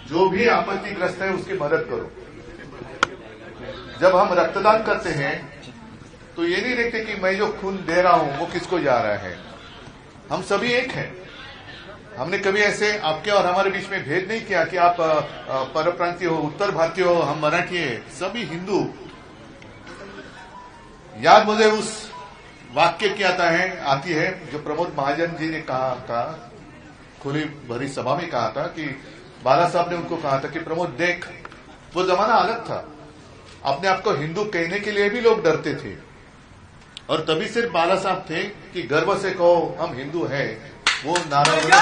जो भी आपत्तिग्रस्त है उसकी मदद करो। जब हम रक्तदान करते हैं तो ये नहीं देखते कि मैं जो खून दे रहा हूं वो किसको जा रहा है। हम सभी एक हैं। हमने कभी ऐसे आपके और हमारे बीच में भेद नहीं किया कि आप परप्रांतीय हो, उत्तर भारतीय हो, हम मराठी है, सभी हिंदू। याद मुझे उस वाक्य की आती है जो प्रमोद महाजन जी ने कहा था, खुली भरी सभा में कहा था कि बाला साहब ने उनको कहा था कि प्रमोद देख, वो जमाना अलग था, अपने आप को हिंदू कहने के लिए भी लोग डरते थे और तभी सिर्फ बाला साहब थे कि गर्व से कहो हम हिंदू हैं, वो नारा एक मिनट।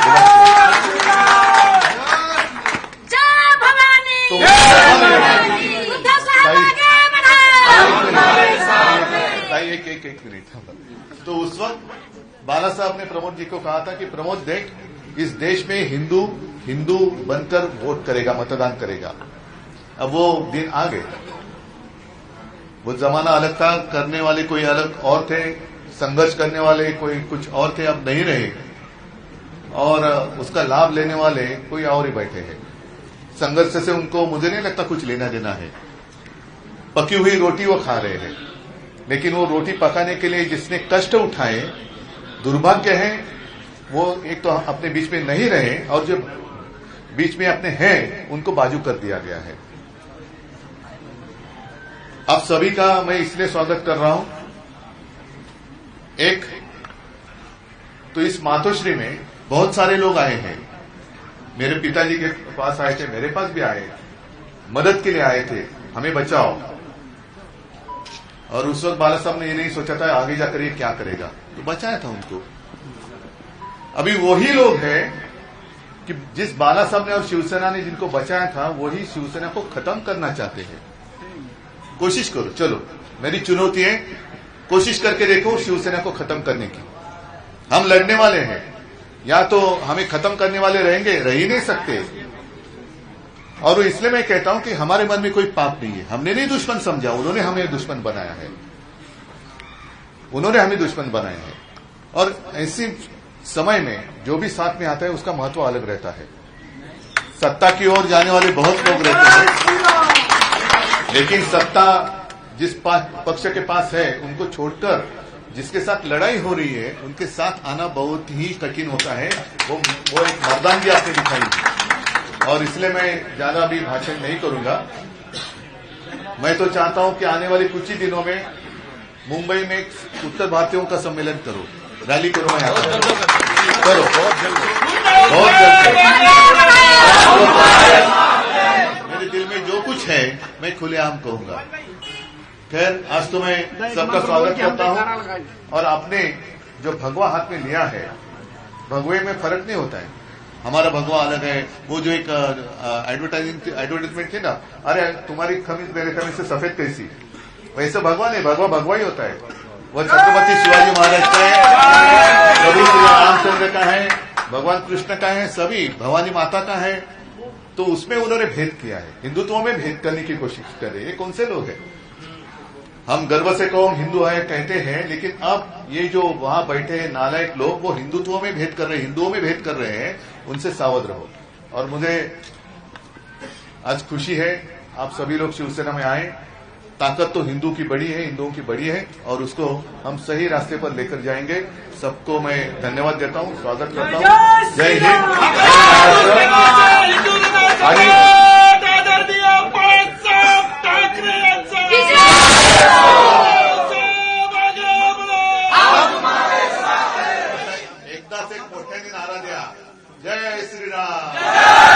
तो उस वक्त बाला साहब ने प्रमोद जी को कहा था कि प्रमोद देख, इस देश में हिंदू बनकर वोट करेगा, मतदान करेगा। अब वो दिन आ गए। वो जमाना अलग था, करने वाले कोई अलग और थे, संघर्ष करने वाले कोई कुछ और थे, अब नहीं रहे और उसका लाभ लेने वाले कोई और ही बैठे हैं। संघर्ष से उनको मुझे नहीं लगता कुछ लेना देना है। पकी हुई रोटी वो खा रहे हैं, लेकिन वो रोटी पकाने के लिए जिसने कष्ट उठाए, दुर्भाग्य है वो एक तो अपने बीच में नहीं रहे और जो बीच में अपने हैं उनको बाजू कर दिया गया है। आप सभी का मैं इसलिए स्वागत कर रहा हूं। एक तो इस मातोश्री में बहुत सारे लोग आए हैं। मेरे पिताजी के पास आए थे, मेरे पास भी आए, मदद के लिए आए थे, हमें बचाओ। और उस वक्त बाला साहब ने ये नहीं सोचा था आगे जाकर ये क्या करेगा, तो बचाया था उनको। अभी वही लोग हैं कि जिस बाला साहब ने और शिवसेना ने जिनको बचाया था, वही शिवसेना को खत्म करना चाहते हैं। कोशिश करो, चलो मेरी चुनौती है, कोशिश करके देखो शिवसेना को खत्म करने की। हम लड़ने वाले हैं, या तो हमें खत्म करने वाले रहेंगे, रह ही नहीं सकते। और इसलिए मैं कहता हूं कि हमारे मन में कोई पाप नहीं है। हमने नहीं दुश्मन समझा, उन्होंने हमें दुश्मन बनाया है, उन्होंने हमें दुश्मन बनाया है। और ऐसी समय में जो भी साथ में आता है उसका महत्व अलग रहता है। सत्ता की ओर जाने वाले बहुत लोग रहते हैं, लेकिन सत्ता जिस पक्ष के पास है उनको छोड़कर जिसके साथ लड़ाई हो रही है उनके साथ आना बहुत ही कठिन होता है। वो एक मर्दानगी आपने दिखाई। और इसलिए मैं ज्यादा अभी भाषण नहीं करूंगा। मैं तो चाहता हूं कि आने वाले कुछ ही दिनों में मुंबई में उत्तर भारतीयों का सम्मेलन करो, रैली करो, मैं आता हूं, करो बहुत जल्द। मेरे दिल में जो कुछ है मैं खुलेआम कहूंगा। खैर, आज तो मैं सबका स्वागत करता हूं। और आपने जो भगवा हाथ में लिया है, भगवे में फर्क नहीं होता है, हमारा भगवा अलग है। वो जो एक एडवर्टाइजमेंट थी ना, अरे तुम्हारी खमीज मेरे खमीज से सफेद कैसी, वैसे भगवा नहीं, भगवा भगवा ही होता है। वह छत्रपति शिवाजी महाराज का है, प्रभु श्री रामचंद्र का है, भगवान कृष्ण का है, सभी भवानी माता का है। तो उसमें उन्होंने भेद किया है, हिंदुत्व में भेद करने की कोशिश कर रहे हैं। ये कौन से लोग हैं? हम गर्व से कौम हिंदू है कहते हैं, लेकिन अब ये जो वहां बैठे हैं नालायक लोग, वो हिंदुत्व में भेद कर रहे हैं, हिंदुओं में भेद कर रहे हैं। उनसे सावध रहो। और मुझे आज खुशी है आप सभी लोग शिवसेना में आए। ताकत तो हिंदू की बड़ी है, हिंदुओं की बड़ी है, और उसको हम सही रास्ते पर लेकर जाएंगे। सबको मैं धन्यवाद देता हूं, स्वागत करता हूं। जय हिंद। एकदा से एक मोठ्याने नारा द्या, जय श्रीराम।